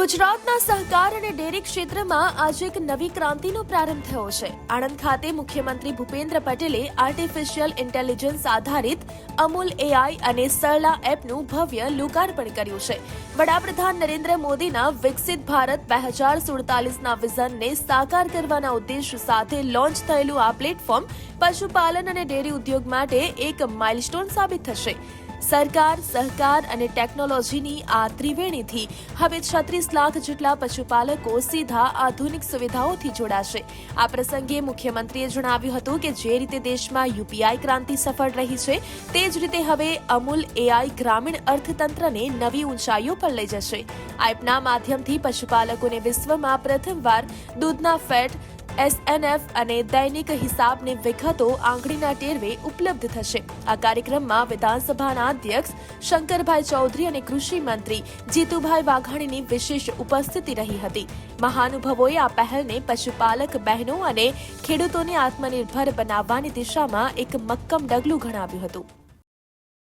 ગુજરાતના સહકાર અને ડેરી ક્ષેત્રમાં આજે એક નવી ક્રાંતિનો પ્રારંભ થયો છે। આણંદ ખાતે મુખ્યમંત્રી ભૂપેન્દ્ર પટેલે આર્ટિફિશિયલ ઇન્ટેલિજન્સ આધારિત અમૂલ એઆઈ અને સરલા એપનું ભવ્ય લોકાર્પણ કર્યું છે। વડાપ્રધાન નરેન્દ્ર મોદીના વિકસિત ભારત 2047ના વિઝનને સાકાર કરવાના ઉદ્દેશ સાથે લોન્ચ થયેલું આ પ્લેટફોર્મ પશુપાલન અને ડેરી ઉદ્યોગ માટે એક માઇલસ્ટોન સાબિત થશે। સરકાર, સહકાર અને ટેકનોલોજીની આ ત્રિવેણીથી હવે 36 લાખ જેટલા પશુપાલકો સીધા આધુનિક સુવિધાઓથી જોડાશે। આ પ્રસંગે મુખ્યમંત્રીએ જણાવ્યું હતું કે જે રીતે દેશમાં યુપીઆઈ ક્રાંતિ સફળ રહી છે તે જ રીતે હવે અમૂલ એઆઈ ગ્રામીણ અર્થતંત્રને નવી ઊંચાઈઓ પર લઈ જશે। આ એપના માધ્યમથી પશુપાલકોને વિશ્વમાં પ્રથમવાર દૂધના ફેટ, એસએનએફ અને દૈનિક હિસાબની વિગતો આંગળીના ટેરવે ઉપલબ્ધ થશે। આ કાર્યક્રમમાં વિધાનસભાના અધ્યક્ષ શંકરભાઈ ચૌધરી અને કૃષિ મંત્રી જીતુભાઈ વાઘાણીની વિશેષ ઉપસ્થિતિ રહી હતી। મહાનુભાવોએ આ પહેલને પશુપાલક બહેનો અને ખેડૂતોને આત્મનિર્ભર બનાવવાની દિશામાં એક મક્કમ ડગલું ગણાવ્યું હતું।